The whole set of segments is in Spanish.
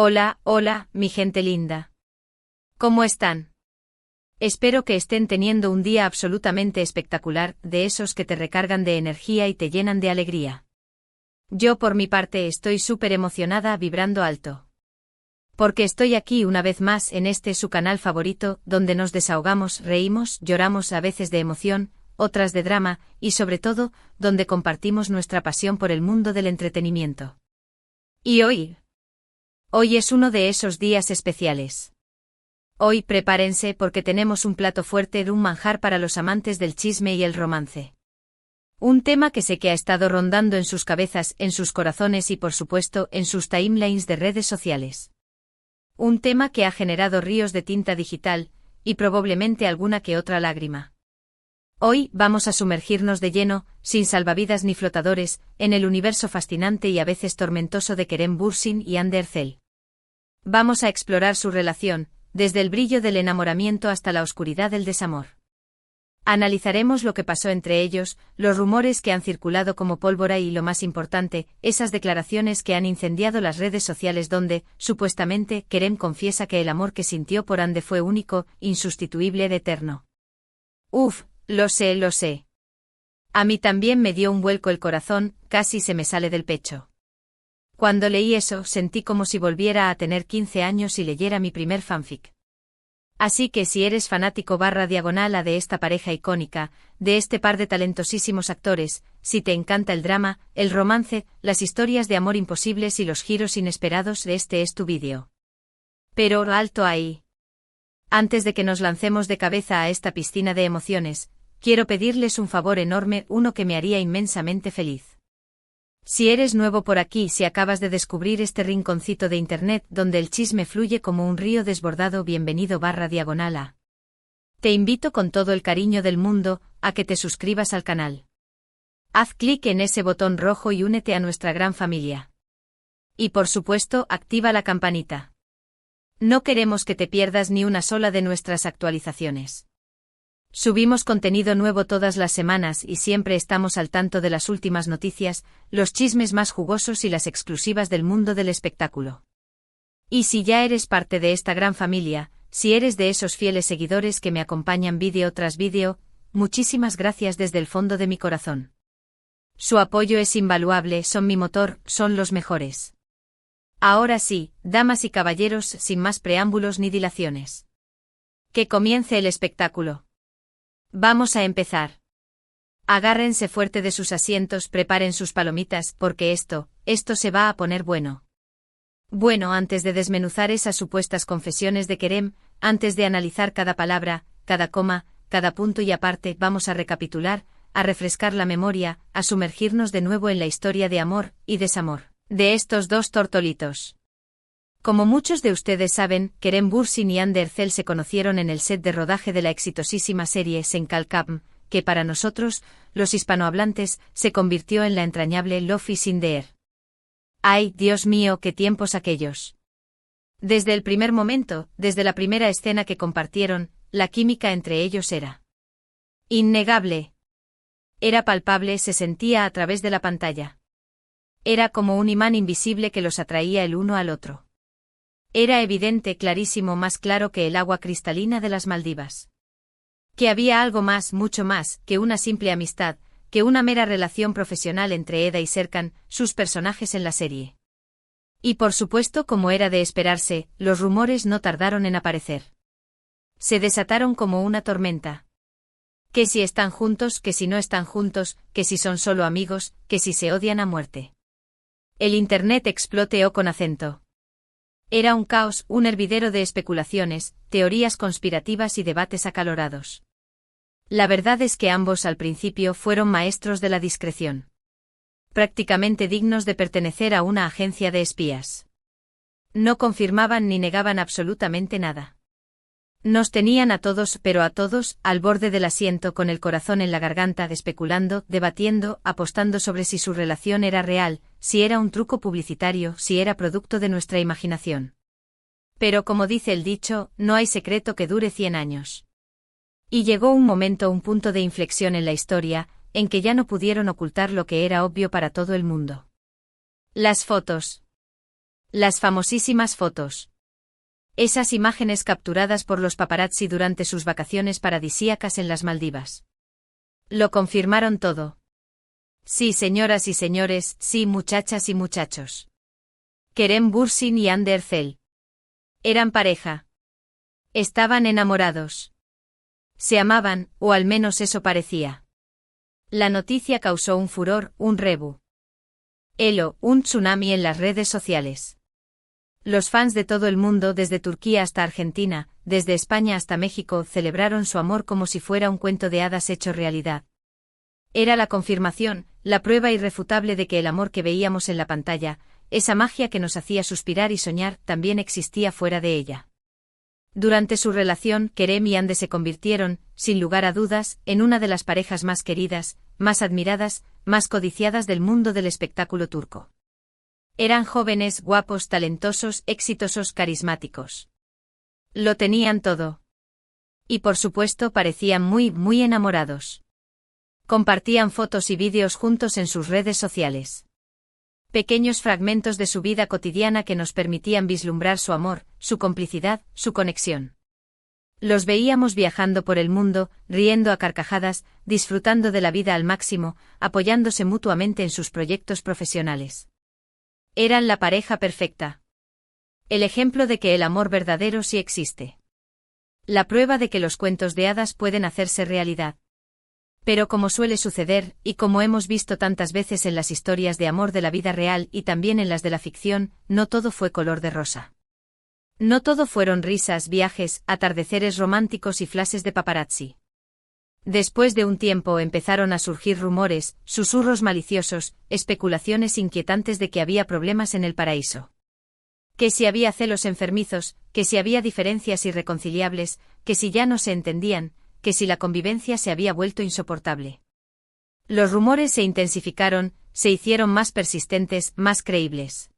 Hola, hola, mi gente linda. ¿Cómo están? Espero que estén teniendo un día absolutamente espectacular, de esos que te recargan de energía y te llenan de alegría. Yo por mi parte estoy súper emocionada, vibrando alto. Porque estoy aquí una vez más en este su canal favorito, donde nos desahogamos, reímos, lloramos a veces de emoción, otras de drama, y sobre todo, donde compartimos nuestra pasión por el mundo del entretenimiento. Y hoy es uno de esos días especiales. Hoy prepárense porque tenemos un plato fuerte de un manjar para los amantes del chisme y el romance. Un tema que sé que ha estado rondando en sus cabezas, en sus corazones y por supuesto en sus timelines de redes sociales. Un tema que ha generado ríos de tinta digital, y probablemente alguna que otra lágrima. Hoy vamos a sumergirnos de lleno, sin salvavidas ni flotadores, en el universo fascinante y a veces tormentoso de Kerem Bürsin y Hande Erçel. Vamos a explorar su relación, desde el brillo del enamoramiento hasta la oscuridad del desamor. Analizaremos lo que pasó entre ellos, los rumores que han circulado como pólvora y lo más importante, esas declaraciones que han incendiado las redes sociales donde, supuestamente, Kerem confiesa que el amor que sintió por Hande fue único, insustituible, eterno. Uf, lo sé, lo sé. A mí también me dio un vuelco el corazón, casi se me sale del pecho. Cuando leí eso, sentí como si volviera a tener 15 años y leyera mi primer fanfic. Así que si eres fanático /diagonal de esta pareja icónica, de este par de talentosísimos actores, si te encanta el drama, el romance, las historias de amor imposibles y los giros inesperados, este es tu vídeo. Pero alto ahí. Antes de que nos lancemos de cabeza a esta piscina de emociones, quiero pedirles un favor enorme, uno que me haría inmensamente feliz. Si eres nuevo por aquí, si acabas de descubrir este rinconcito de internet donde el chisme fluye como un río desbordado, bienvenido /diagonal a. Te invito con todo el cariño del mundo a que te suscribas al canal. Haz clic en ese botón rojo y únete a nuestra gran familia. Y por supuesto, activa la campanita. No queremos que te pierdas ni una sola de nuestras actualizaciones. Subimos contenido nuevo todas las semanas y siempre estamos al tanto de las últimas noticias, los chismes más jugosos y las exclusivas del mundo del espectáculo. Y si ya eres parte de esta gran familia, si eres de esos fieles seguidores que me acompañan vídeo tras vídeo, muchísimas gracias desde el fondo de mi corazón. Su apoyo es invaluable, son mi motor, son los mejores. Ahora sí, damas y caballeros, sin más preámbulos ni dilaciones. Que comience el espectáculo. Vamos a empezar. Agárrense fuerte de sus asientos, preparen sus palomitas, porque esto se va a poner bueno. Bueno, antes de desmenuzar esas supuestas confesiones de Kerem, antes de analizar cada palabra, cada coma, cada punto y aparte, vamos a recapitular, a refrescar la memoria, a sumergirnos de nuevo en la historia de amor y desamor de estos dos tortolitos. Como muchos de ustedes saben, Kerem Bürsin y Hande Erçel se conocieron en el set de rodaje de la exitosísima serie Senkalkam, que para nosotros, los hispanohablantes, se convirtió en la entrañable Love is in the air. ¡Ay, Dios mío, qué tiempos aquellos! Desde el primer momento, desde la primera escena que compartieron, la química entre ellos era innegable. Era palpable, se sentía a través de la pantalla. Era como un imán invisible que los atraía el uno al otro. Era evidente, clarísimo, más claro que el agua cristalina de las Maldivas. Que había algo más, mucho más, que una simple amistad, que una mera relación profesional entre Eda y Serkan, sus personajes en la serie. Y por supuesto, como era de esperarse, los rumores no tardaron en aparecer. Se desataron como una tormenta. Que si están juntos, que si no están juntos, que si son solo amigos, que si se odian a muerte. El internet exploteó con acento. Era un caos, un hervidero de especulaciones, teorías conspirativas y debates acalorados. La verdad es que ambos al principio fueron maestros de la discreción. Prácticamente dignos de pertenecer a una agencia de espías. No confirmaban ni negaban absolutamente nada. Nos tenían a todos, pero a todos, al borde del asiento con el corazón en la garganta, especulando, debatiendo, apostando sobre si su relación era real, si era un truco publicitario, si era producto de nuestra imaginación. Pero como dice el dicho, no hay secreto que dure 100 años. Y llegó un momento, un punto de inflexión en la historia, en que ya no pudieron ocultar lo que era obvio para todo el mundo. Las fotos. Las famosísimas fotos. Esas imágenes capturadas por los paparazzi durante sus vacaciones paradisíacas en las Maldivas. Lo confirmaron todo. Sí, señoras y señores, sí, muchachas y muchachos. Kerem Bürsin y Hande Erçel. Eran pareja. Estaban enamorados. Se amaban, o al menos eso parecía. La noticia causó un furor, un revuelo, un tsunami en las redes sociales. Los fans de todo el mundo, desde Turquía hasta Argentina, desde España hasta México, celebraron su amor como si fuera un cuento de hadas hecho realidad. Era la confirmación, la prueba irrefutable de que el amor que veíamos en la pantalla, esa magia que nos hacía suspirar y soñar, también existía fuera de ella. Durante su relación, Kerem y Hande se convirtieron, sin lugar a dudas, en una de las parejas más queridas, más admiradas, más codiciadas del mundo del espectáculo turco. Eran jóvenes, guapos, talentosos, exitosos, carismáticos. Lo tenían todo. Y por supuesto parecían muy, muy enamorados. Compartían fotos y vídeos juntos en sus redes sociales. Pequeños fragmentos de su vida cotidiana que nos permitían vislumbrar su amor, su complicidad, su conexión. Los veíamos viajando por el mundo, riendo a carcajadas, disfrutando de la vida al máximo, apoyándose mutuamente en sus proyectos profesionales. Eran la pareja perfecta. El ejemplo de que el amor verdadero sí existe. La prueba de que los cuentos de hadas pueden hacerse realidad. Pero como suele suceder, y como hemos visto tantas veces en las historias de amor de la vida real y también en las de la ficción, no todo fue color de rosa. No todo fueron risas, viajes, atardeceres románticos y flashes de paparazzi. Después de un tiempo empezaron a surgir rumores, susurros maliciosos, especulaciones inquietantes de que había problemas en el paraíso. Que si había celos enfermizos, que si había diferencias irreconciliables, que si ya no se entendían, que si la convivencia se había vuelto insoportable. Los rumores se intensificaron, se hicieron más persistentes, más creíbles.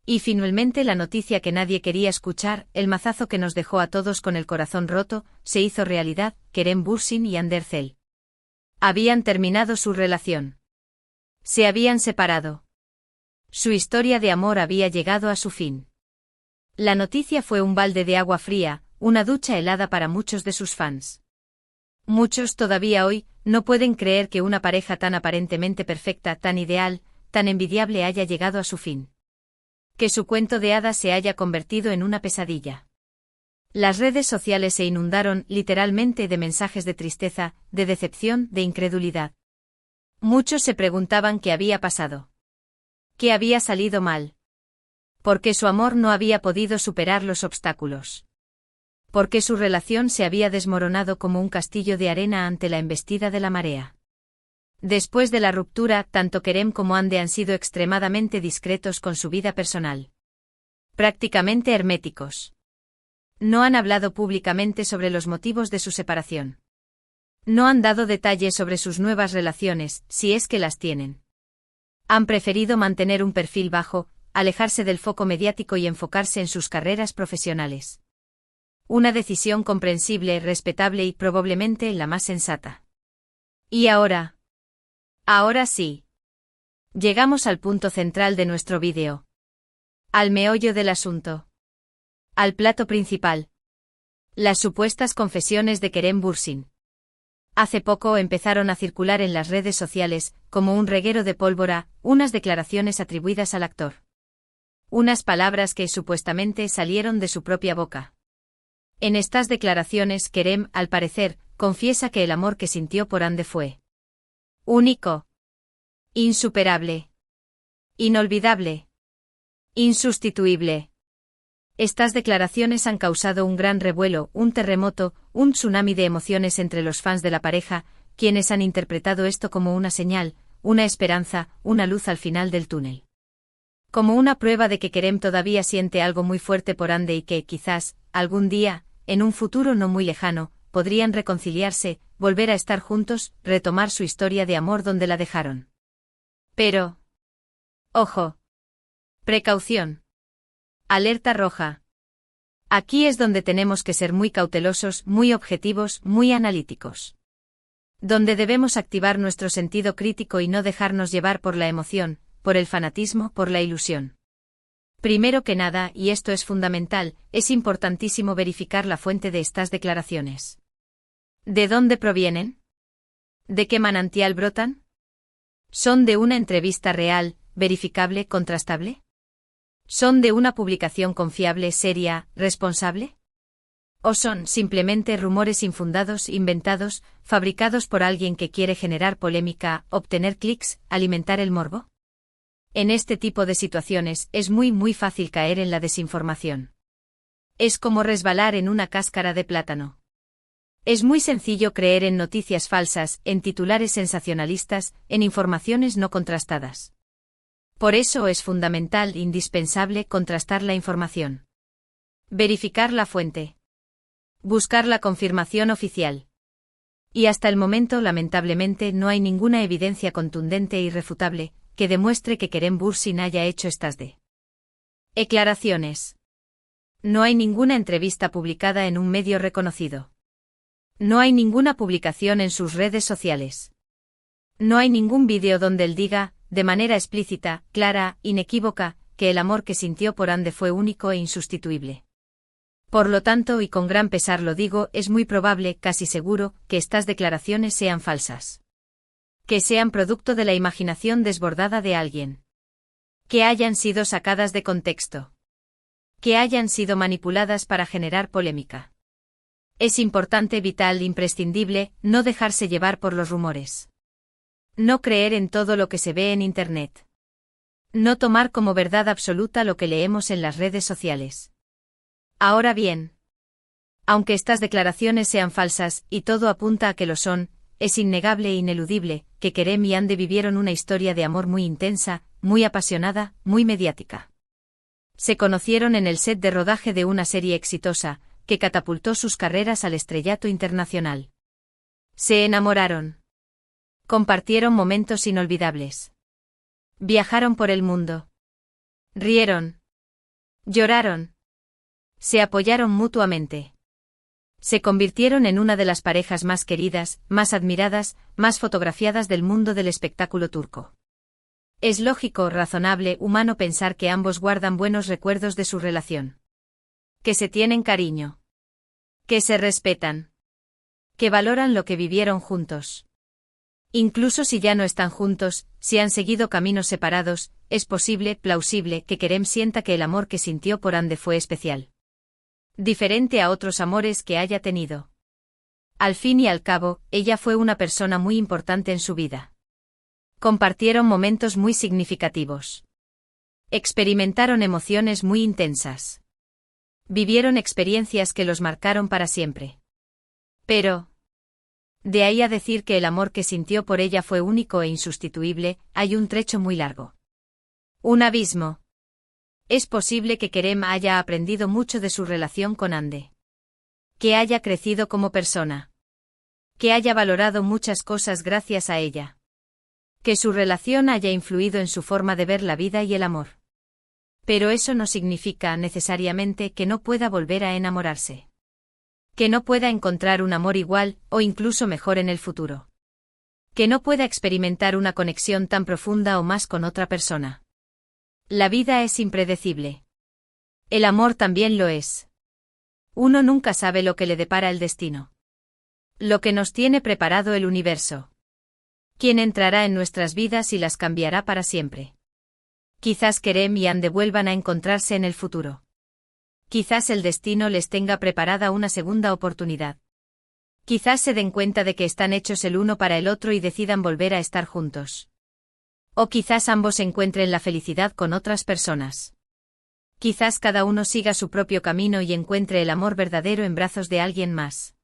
Y finalmente la noticia que nadie quería escuchar, el mazazo que nos dejó a todos con el corazón roto, se hizo realidad: Kerem Bürsin y Hande Erçel. Habían terminado su relación. Se habían separado. Su historia de amor había llegado a su fin. La noticia fue un balde de agua fría, una ducha helada para muchos de sus fans. Muchos todavía hoy no pueden creer que una pareja tan aparentemente perfecta, tan ideal, tan envidiable haya llegado a su fin. Que su cuento de hadas se haya convertido en una pesadilla. Las redes sociales se inundaron literalmente de mensajes de tristeza, de decepción, de incredulidad. Muchos se preguntaban qué había pasado. ¿Qué había salido mal? ¿Por qué su amor no había podido superar los obstáculos? ¿Por qué su relación se había desmoronado como un castillo de arena ante la embestida de la marea? Después de la ruptura, tanto Kerem como Hande han sido extremadamente discretos con su vida personal. Prácticamente herméticos. No han hablado públicamente sobre los motivos de su separación. No han dado detalles sobre sus nuevas relaciones, si es que las tienen. Han preferido mantener un perfil bajo, alejarse del foco mediático y enfocarse en sus carreras profesionales. Una decisión comprensible, respetable y probablemente la más sensata. ¿Y ahora? Ahora sí. Llegamos al punto central de nuestro vídeo. Al meollo del asunto. Al plato principal. Las supuestas confesiones de Kerem Bürsin. Hace poco empezaron a circular en las redes sociales, como un reguero de pólvora, unas declaraciones atribuidas al actor. Unas palabras que supuestamente salieron de su propia boca. En estas declaraciones Kerem, al parecer, confiesa que el amor que sintió por Hande fue único, insuperable, inolvidable, insustituible. Estas declaraciones han causado un gran revuelo, un terremoto, un tsunami de emociones entre los fans de la pareja, quienes han interpretado esto como una señal, una esperanza, una luz al final del túnel. Como una prueba de que Kerem todavía siente algo muy fuerte por Hande y que, quizás, algún día, en un futuro no muy lejano, podrían reconciliarse, volver a estar juntos, retomar su historia de amor donde la dejaron. Pero... ¡ojo! Precaución. Alerta roja. Aquí es donde tenemos que ser muy cautelosos, muy objetivos, muy analíticos. Donde debemos activar nuestro sentido crítico y no dejarnos llevar por la emoción, por el fanatismo, por la ilusión. Primero que nada, y esto es fundamental, es importantísimo verificar la fuente de estas declaraciones. ¿De dónde provienen? ¿De qué manantial brotan? ¿Son de una entrevista real, verificable, contrastable? ¿Son de una publicación confiable, seria, responsable? ¿O son simplemente rumores infundados, inventados, fabricados por alguien que quiere generar polémica, obtener clics, alimentar el morbo? En este tipo de situaciones es muy fácil caer en la desinformación. Es como resbalar en una cáscara de plátano. Es muy sencillo creer en noticias falsas, en titulares sensacionalistas, en informaciones no contrastadas. Por eso es fundamental, indispensable, contrastar la información. Verificar la fuente. Buscar la confirmación oficial. Y hasta el momento, lamentablemente, no hay ninguna evidencia contundente e irrefutable que demuestre que Kerem Bürsin haya hecho estas declaraciones. No hay ninguna entrevista publicada en un medio reconocido. No hay ninguna publicación en sus redes sociales. No hay ningún vídeo donde él diga, de manera explícita, clara, inequívoca, que el amor que sintió por Hande fue único e insustituible. Por lo tanto, y con gran pesar lo digo, es muy probable, casi seguro, que estas declaraciones sean falsas. Que sean producto de la imaginación desbordada de alguien. Que hayan sido sacadas de contexto. Que hayan sido manipuladas para generar polémica. Es importante, vital, imprescindible, no dejarse llevar por los rumores. No creer en todo lo que se ve en Internet. No tomar como verdad absoluta lo que leemos en las redes sociales. Ahora bien, aunque estas declaraciones sean falsas, y todo apunta a que lo son, es innegable e ineludible que Kerem y Hande vivieron una historia de amor muy intensa, muy apasionada, muy mediática. Se conocieron en el set de rodaje de una serie exitosa, que catapultó sus carreras al estrellato internacional. Se enamoraron. Compartieron momentos inolvidables. Viajaron por el mundo. Rieron. Lloraron. Se apoyaron mutuamente. Se convirtieron en una de las parejas más queridas, más admiradas, más fotografiadas del mundo del espectáculo turco. Es lógico, razonable, humano pensar que ambos guardan buenos recuerdos de su relación. Que se tienen cariño. Que se respetan. Que valoran lo que vivieron juntos. Incluso si ya no están juntos, si han seguido caminos separados, es posible, plausible, que Kerem sienta que el amor que sintió por Hande fue especial. Diferente a otros amores que haya tenido. Al fin y al cabo, ella fue una persona muy importante en su vida. Compartieron momentos muy significativos. Experimentaron emociones muy intensas. Vivieron experiencias que los marcaron para siempre. Pero, de ahí a decir que el amor que sintió por ella fue único e insustituible, hay un trecho muy largo. Un abismo. Es posible que Kerem haya aprendido mucho de su relación con Hande. Que haya crecido como persona. Que haya valorado muchas cosas gracias a ella. Que su relación haya influido en su forma de ver la vida y el amor. Pero eso no significa necesariamente que no pueda volver a enamorarse. Que no pueda encontrar un amor igual, o incluso mejor en el futuro. Que no pueda experimentar una conexión tan profunda o más con otra persona. La vida es impredecible. El amor también lo es. Uno nunca sabe lo que le depara el destino. Lo que nos tiene preparado el universo. Quién entrará en nuestras vidas y las cambiará para siempre. Quizás Kerem y Hande vuelvan a encontrarse en el futuro. Quizás el destino les tenga preparada una segunda oportunidad. Quizás se den cuenta de que están hechos el uno para el otro y decidan volver a estar juntos. O quizás ambos encuentren la felicidad con otras personas. Quizás cada uno siga su propio camino y encuentre el amor verdadero en brazos de alguien más.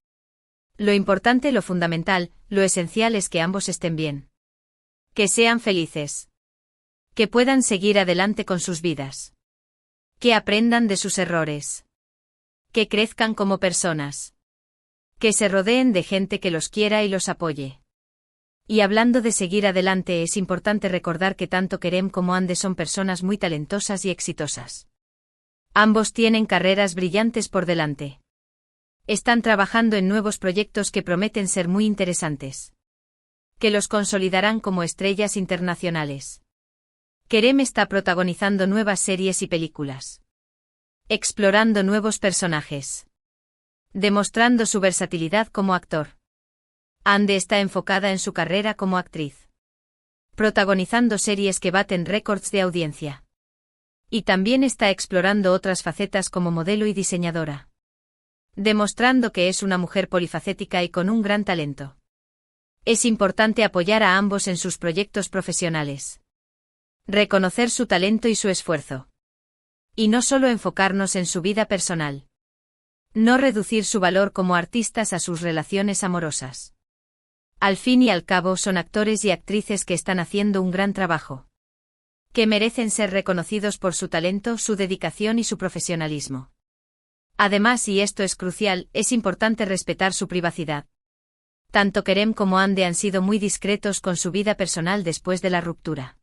Lo importante, lo fundamental, lo esencial es que ambos estén bien. Que sean felices. Que puedan seguir adelante con sus vidas. Que aprendan de sus errores. Que crezcan como personas. Que se rodeen de gente que los quiera y los apoye. Y hablando de seguir adelante, es importante recordar que tanto Kerem como Hande son personas muy talentosas y exitosas. Ambos tienen carreras brillantes por delante. Están trabajando en nuevos proyectos que prometen ser muy interesantes. Que los consolidarán como estrellas internacionales. Kerem está protagonizando nuevas series y películas. Explorando nuevos personajes. Demostrando su versatilidad como actor. Hande está enfocada en su carrera como actriz. Protagonizando series que baten récords de audiencia. Y también está explorando otras facetas como modelo y diseñadora. Demostrando que es una mujer polifacética y con un gran talento. Es importante apoyar a ambos en sus proyectos profesionales. Reconocer su talento y su esfuerzo. Y no solo enfocarnos en su vida personal. No reducir su valor como artistas a sus relaciones amorosas. Al fin y al cabo son actores y actrices que están haciendo un gran trabajo. Que merecen ser reconocidos por su talento, su dedicación y su profesionalismo. Además, y esto es crucial, es importante respetar su privacidad. Tanto Kerem como Hande han sido muy discretos con su vida personal después de la ruptura.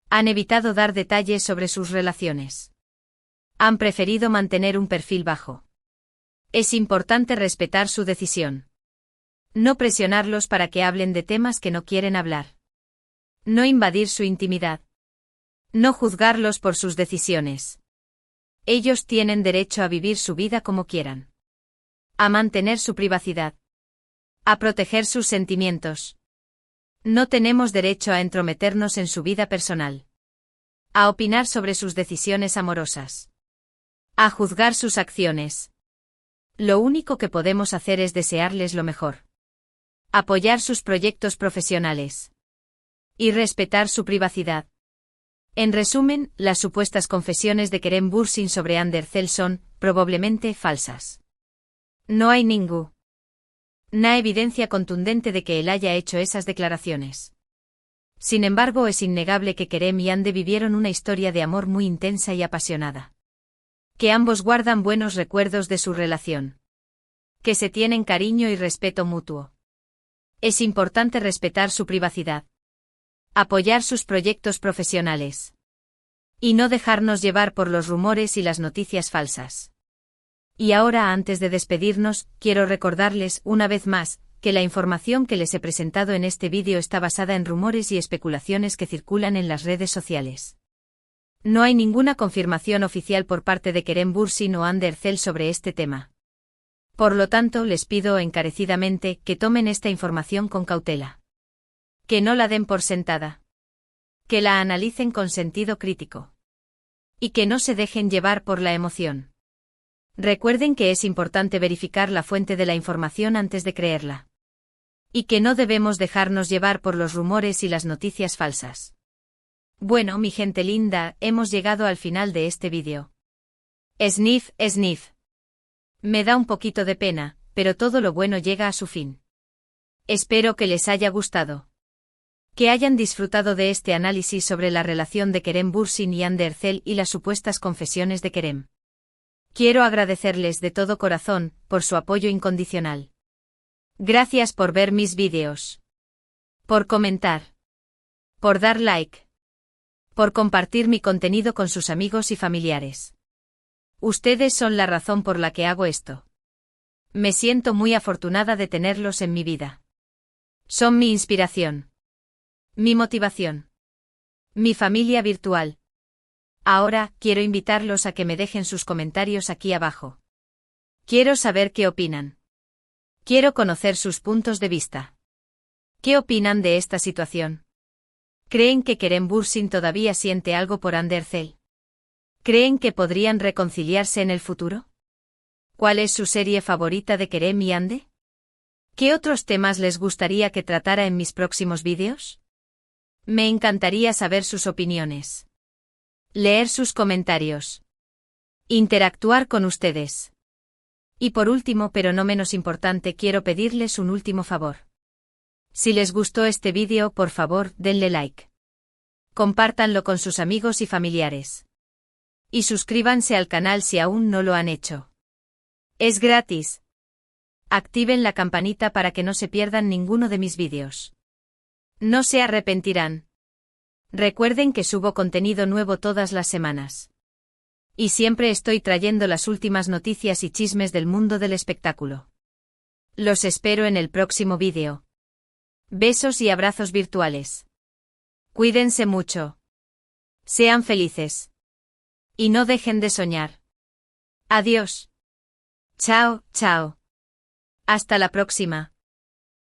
Han evitado dar detalles sobre sus relaciones. Han preferido mantener un perfil bajo. Es importante respetar su decisión. No presionarlos para que hablen de temas que no quieren hablar. No invadir su intimidad. No juzgarlos por sus decisiones. Ellos tienen derecho a vivir su vida como quieran. A mantener su privacidad. A proteger sus sentimientos. No tenemos derecho a entrometernos en su vida personal. A opinar sobre sus decisiones amorosas. A juzgar sus acciones. Lo único que podemos hacer es desearles lo mejor. Apoyar sus proyectos profesionales. Y respetar su privacidad. En resumen, las supuestas confesiones de Kerem Bürsin sobre Hande Erçel son, probablemente, falsas. No hay ninguna evidencia contundente de que él haya hecho esas declaraciones. Sin embargo, es innegable que Kerem y Hande vivieron una historia de amor muy intensa y apasionada. Que ambos guardan buenos recuerdos de su relación. Que se tienen cariño y respeto mutuo. Es importante respetar su privacidad. Apoyar sus proyectos profesionales. Y no dejarnos llevar por los rumores y las noticias falsas. Y ahora, antes de despedirnos, quiero recordarles, una vez más, que la información que les he presentado en este vídeo está basada en rumores y especulaciones que circulan en las redes sociales. No hay ninguna confirmación oficial por parte de Kerem Bürsin o Hande Erçel sobre este tema. Por lo tanto, les pido encarecidamente que tomen esta información con cautela. Que no la den por sentada. Que la analicen con sentido crítico. Y que no se dejen llevar por la emoción. Recuerden que es importante verificar la fuente de la información antes de creerla. Y que no debemos dejarnos llevar por los rumores y las noticias falsas. Bueno, mi gente linda, hemos llegado al final de este vídeo. Sniff, sniff. Me da un poquito de pena, pero todo lo bueno llega a su fin. Espero que les haya gustado. Que hayan disfrutado de este análisis sobre la relación de Kerem Bürsin y Hande Erçel y las supuestas confesiones de Kerem. Quiero agradecerles de todo corazón por su apoyo incondicional. Gracias por ver mis vídeos. Por comentar. Por dar like. Por compartir mi contenido con sus amigos y familiares. Ustedes son la razón por la que hago esto. Me siento muy afortunada de tenerlos en mi vida. Son mi inspiración. Mi motivación. Mi familia virtual. Ahora, quiero invitarlos a que me dejen sus comentarios aquí abajo. Quiero saber qué opinan. Quiero conocer sus puntos de vista. ¿Qué opinan de esta situación? ¿Creen que Kerem Bürsin todavía siente algo por Hande Erçel? ¿Creen que podrían reconciliarse en el futuro? ¿Cuál es su serie favorita de Kerem y Hande? ¿Qué otros temas les gustaría que tratara en mis próximos vídeos? Me encantaría saber sus opiniones. Leer sus comentarios. Interactuar con ustedes. Y por último, pero no menos importante, quiero pedirles un último favor. Si les gustó este vídeo, por favor, denle like. Compártanlo con sus amigos y familiares. Y suscríbanse al canal si aún no lo han hecho. Es gratis. Activen la campanita para que no se pierdan ninguno de mis vídeos. No se arrepentirán. Recuerden que subo contenido nuevo todas las semanas. Y siempre estoy trayendo las últimas noticias y chismes del mundo del espectáculo. Los espero en el próximo vídeo. Besos y abrazos virtuales. Cuídense mucho. Sean felices. Y no dejen de soñar. Adiós. Chao, chao. Hasta la próxima.